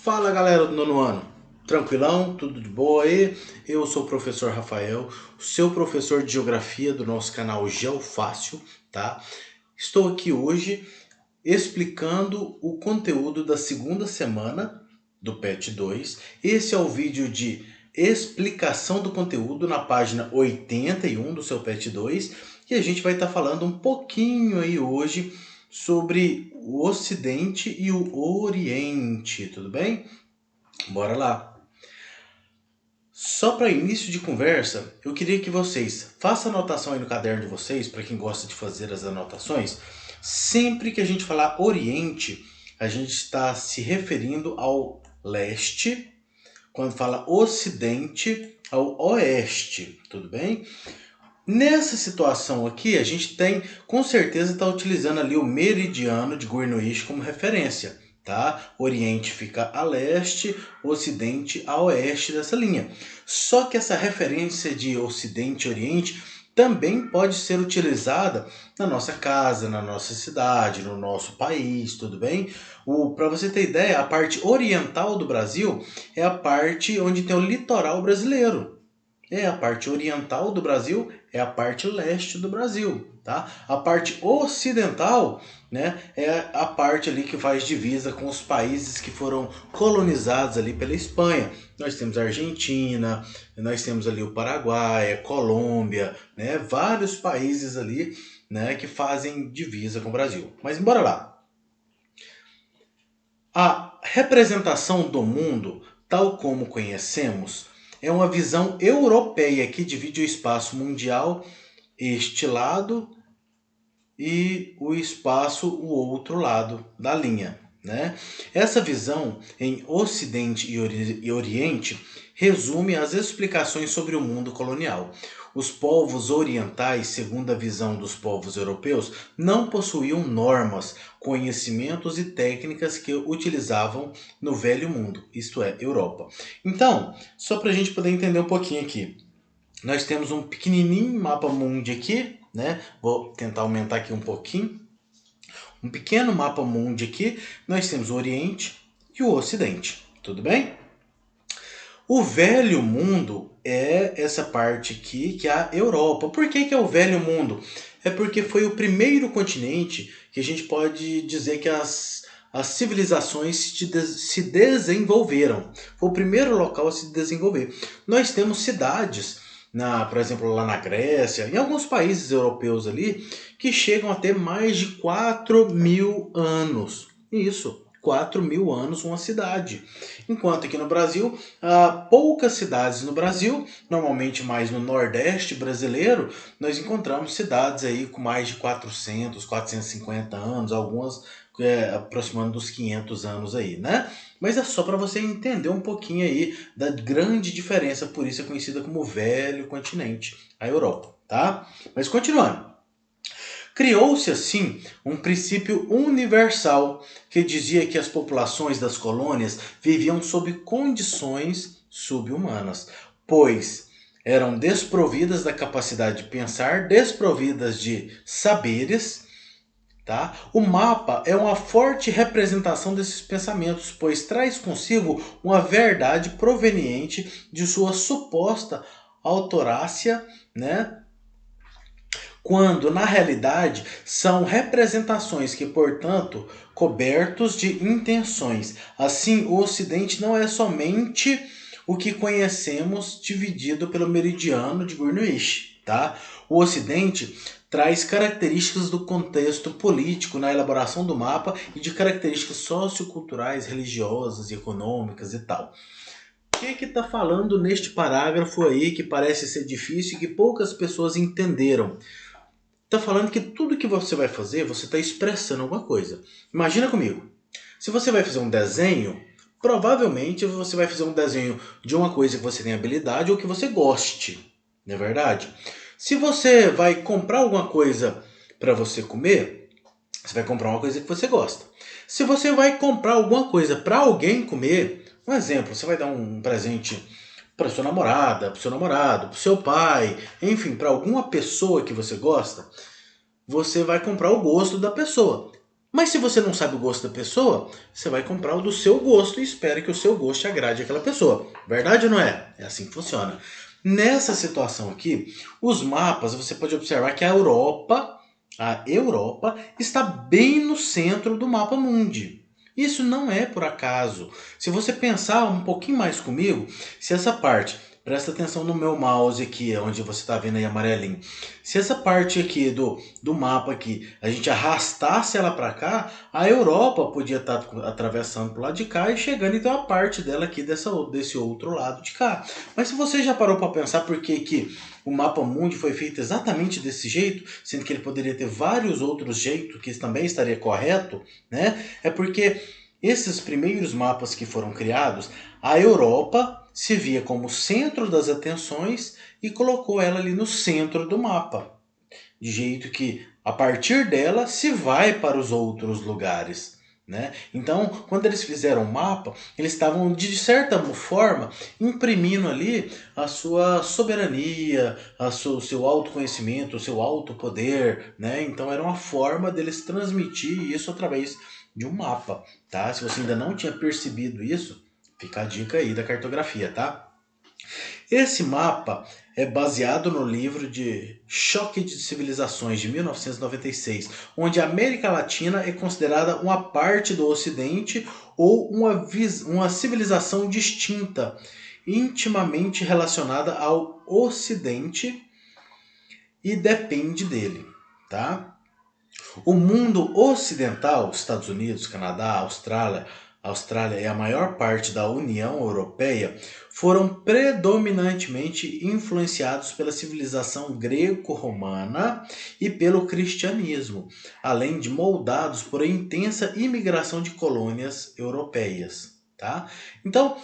Fala galera do nono ano, tranquilão? Tudo de boa aí? Eu sou o professor Rafael, seu professor de geografia do nosso canal GeoFácil, tá? Estou aqui hoje explicando o conteúdo da segunda semana do PET 2. Esse é o vídeo de explicação do conteúdo na página 81 do seu PET 2 e a gente vai estar falando um pouquinho aí hoje sobre o Ocidente e o Oriente, tudo bem? Bora lá! Só para início de conversa, eu queria que vocês façam anotação aí no caderno de vocês, para quem gosta de fazer as anotações. Sempre que a gente falar Oriente, a gente está se referindo ao leste, quando fala Ocidente, ao oeste, tudo bem? Nessa situação aqui, a gente tem, com certeza, está utilizando ali o meridiano de Greenwich como referência, tá? Oriente fica a leste, Ocidente a oeste dessa linha. Só que essa referência de Ocidente e Oriente também pode ser utilizada na nossa casa, na nossa cidade, no nosso país, tudo bem? Para você ter ideia, a parte oriental do Brasil é a parte onde tem o litoral brasileiro. A parte oriental do Brasil é a parte leste do Brasil, tá? A parte ocidental, né, é a parte ali que faz divisa com os países que foram colonizados ali pela Espanha. Nós temos a Argentina, nós temos ali o Paraguai, a Colômbia, né, vários países ali, né, que fazem divisa com o Brasil. Mas bora lá. A representação do mundo, tal como conhecemos, é uma visão europeia que divide o espaço mundial, este lado, e o espaço, o outro lado da linha, né? Essa visão em Ocidente e Oriente resume as explicações sobre o mundo colonial. Os povos orientais, segundo a visão dos povos europeus, não possuíam normas, conhecimentos e técnicas que utilizavam no Velho Mundo, isto é, Europa. Então, só para a gente poder entender um pouquinho aqui, nós temos um pequenininho mapa mundi aqui, né? Vou tentar aumentar aqui um pouquinho. Um pequeno mapa mundi aqui, nós temos o Oriente e o Ocidente, tudo bem? O Velho Mundo é essa parte aqui, que é a Europa. Por que é o Velho Mundo? É porque foi o primeiro continente que a gente pode dizer que as civilizações se desenvolveram. Foi o primeiro local a se desenvolver. Nós temos cidades, por exemplo, lá na Grécia, em alguns países europeus ali, que chegam a ter mais de 4.000 anos. Isso, 4.000 anos uma cidade. Enquanto aqui no Brasil, há poucas cidades no Brasil, normalmente mais no Nordeste brasileiro, nós encontramos cidades aí com mais de 400, 450 anos, algumas aproximando dos 500 anos aí, né? Mas é só para você entender um pouquinho aí da grande diferença, por isso é conhecida como Velho Continente, a Europa, tá? Mas continuando. Criou-se assim um princípio universal que dizia que as populações das colônias viviam sob condições subhumanas, pois eram desprovidas da capacidade de pensar, desprovidas de saberes. Tá? O mapa é uma forte representação desses pensamentos, pois traz consigo uma verdade proveniente de sua suposta autorácia, né? Quando na realidade são representações que, portanto, cobertos de intenções. Assim, o Ocidente não é somente o que conhecemos dividido pelo meridiano de Greenwich, tá? O Ocidente traz características do contexto político na elaboração do mapa e de características socioculturais, religiosas e econômicas e tal. O que está falando neste parágrafo aí que parece ser difícil e que poucas pessoas entenderam? Está falando que tudo que você vai fazer, você está expressando alguma coisa. Imagina comigo. Se você vai fazer um desenho, provavelmente você vai fazer um desenho de uma coisa que você tem habilidade ou que você goste. Não é verdade? Se você vai comprar alguma coisa para você comer, você vai comprar uma coisa que você gosta. Se você vai comprar alguma coisa para alguém comer, um exemplo, você vai dar um presente para sua namorada, para o seu namorado, para o seu pai, enfim, para alguma pessoa que você gosta, você vai comprar o gosto da pessoa. Mas se você não sabe o gosto da pessoa, você vai comprar o do seu gosto e espera que o seu gosto agrade aquela pessoa. Verdade ou não é? É assim que funciona. Nessa situação aqui, os mapas, você pode observar que a Europa está bem no centro do mapa mundi. Isso não é por acaso. Se você pensar um pouquinho mais comigo, se essa parte, presta atenção no meu mouse aqui, onde você está vendo aí amarelinho. Se essa parte aqui do mapa aqui, a gente arrastasse ela para cá, a Europa podia estar atravessando pro lado de cá e chegando então a parte dela aqui desse outro lado de cá. Mas se você já parou para pensar por que o mapa mundi foi feito exatamente desse jeito, sendo que ele poderia ter vários outros jeitos que também estaria correto, né? É porque esses primeiros mapas que foram criados, a Europa se via como centro das atenções e colocou ela ali no centro do mapa, de jeito que a partir dela se vai para os outros lugares. Né? Então, quando eles fizeram o mapa, eles estavam de certa forma imprimindo ali a sua soberania, o seu autoconhecimento, o seu autopoder. Né? Então, era uma forma deles transmitir isso através de um mapa. Tá? Se você ainda não tinha percebido isso, fica a dica aí da cartografia. Tá? Esse mapa é baseado no livro de Choque de Civilizações de 1996, onde a América Latina é considerada uma parte do Ocidente ou uma civilização distinta, intimamente relacionada ao Ocidente e depende dele, tá? O mundo ocidental, Estados Unidos, Canadá, Austrália e a maior parte da União Europeia foram predominantemente influenciados pela civilização greco-romana e pelo cristianismo, além de moldados por a intensa imigração de colônias europeias. Tá? Então,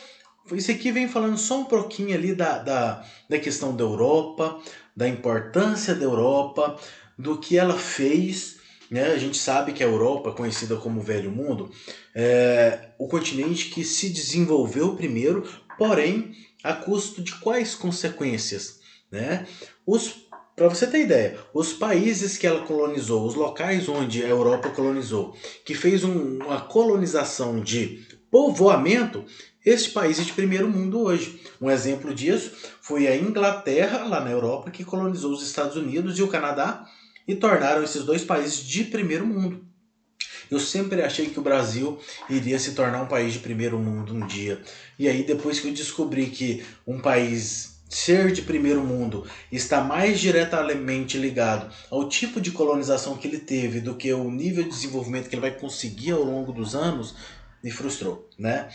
isso aqui vem falando só um pouquinho ali da questão da Europa, da importância da Europa, do que ela fez. Né? A gente sabe que a Europa, conhecida como o Velho Mundo, é o continente que se desenvolveu primeiro, porém, a custo de quais consequências? Né? Para você ter ideia, os países que ela colonizou, os locais onde a Europa colonizou, que fez uma colonização de povoamento, este país é de primeiro mundo hoje. Um exemplo disso foi a Inglaterra, lá na Europa, que colonizou os Estados Unidos e o Canadá e tornaram esses dois países de primeiro mundo. Eu sempre achei que o Brasil iria se tornar um país de primeiro mundo um dia. E aí, depois que eu descobri que um país ser de primeiro mundo está mais diretamente ligado ao tipo de colonização que ele teve do que o nível de desenvolvimento que ele vai conseguir ao longo dos anos, me frustrou, né?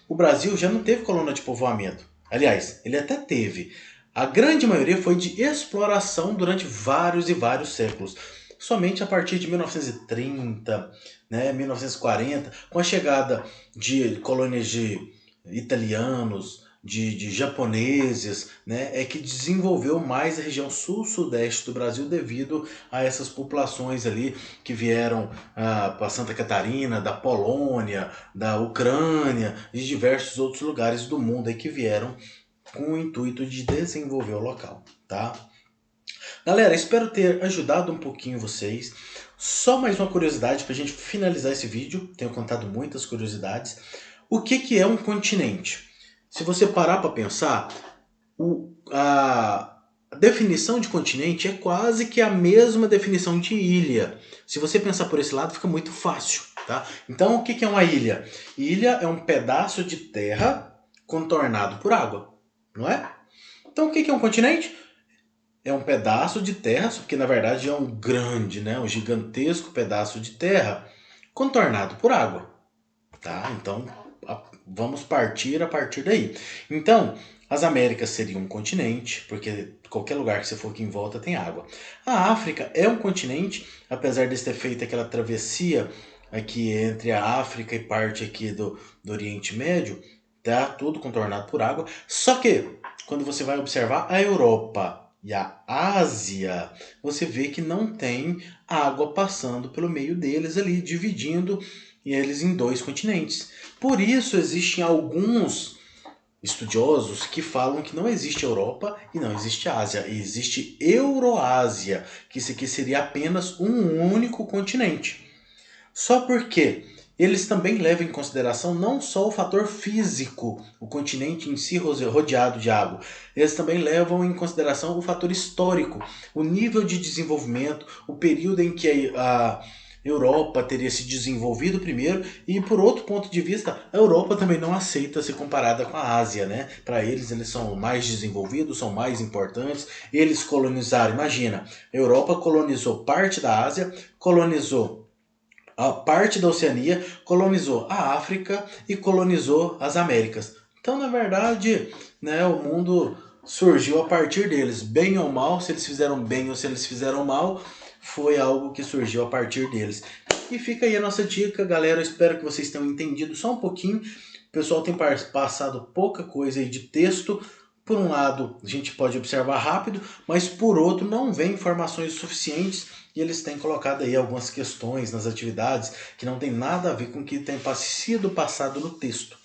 O Brasil já não teve colônia de povoamento. Aliás, ele até teve. A grande maioria foi de exploração durante vários e vários séculos. Somente a partir de 1930, né, 1940, com a chegada de colônias de italianos, de japoneses, né, é que desenvolveu mais a região sul-sudeste do Brasil devido a essas populações ali que vieram para Santa Catarina, da Polônia, da Ucrânia e de diversos outros lugares do mundo aí que vieram com o intuito de desenvolver o local, tá? Galera, espero ter ajudado um pouquinho vocês. Só mais uma curiosidade para a gente finalizar esse vídeo. Tenho contado muitas curiosidades. O que é um continente? Se você parar para pensar, a definição de continente é quase que a mesma definição de ilha. Se você pensar por esse lado, fica muito fácil. Tá? Então, o que é uma ilha? Ilha é um pedaço de terra contornado por água, não é? Então, o que é um continente? É um pedaço de terra, porque na verdade é um grande, né, um gigantesco pedaço de terra contornado por água. Tá? Então, vamos partir a partir daí. Então, as Américas seriam um continente, porque qualquer lugar que você for aqui em volta tem água. A África é um continente, apesar de ter feito aquela travessia aqui entre a África e parte aqui do Oriente Médio, tá tudo contornado por água. Só que, quando você vai observar a Europa e a Ásia, você vê que não tem água passando pelo meio deles ali, dividindo eles em dois continentes. Por isso existem alguns estudiosos que falam que não existe Europa e não existe Ásia, existe Euroásia, que isso aqui seria apenas um único continente. Só porque eles também levam em consideração não só o fator físico, o continente em si rodeado de água, eles também levam em consideração o fator histórico, o nível de desenvolvimento, o período em que a Europa teria se desenvolvido primeiro, e por outro ponto de vista, a Europa também não aceita ser comparada com a Ásia, né? Para eles são mais desenvolvidos, são mais importantes, eles colonizaram, imagina, a Europa colonizou parte da Ásia, colonizou a parte da Oceania, colonizou a África e colonizou as Américas. Então, na verdade, né, o mundo surgiu a partir deles, bem ou mal, se eles fizeram bem ou se eles fizeram mal, foi algo que surgiu a partir deles. E fica aí a nossa dica, galera. Eu espero que vocês tenham entendido só um pouquinho. O pessoal tem passado pouca coisa aí de texto. Por um lado, a gente pode observar rápido, mas por outro, não vem informações suficientes e eles têm colocado aí algumas questões nas atividades que não tem nada a ver com o que tem sido passado no texto.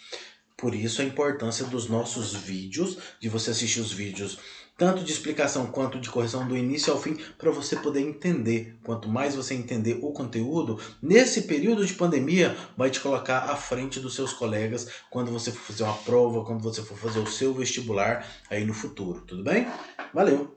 Por isso a importância dos nossos vídeos, de você assistir os vídeos tanto de explicação quanto de correção do início ao fim, para você poder entender. Quanto mais você entender o conteúdo, nesse período de pandemia, vai te colocar à frente dos seus colegas quando você for fazer uma prova, quando você for fazer o seu vestibular aí no futuro, tudo bem? Valeu!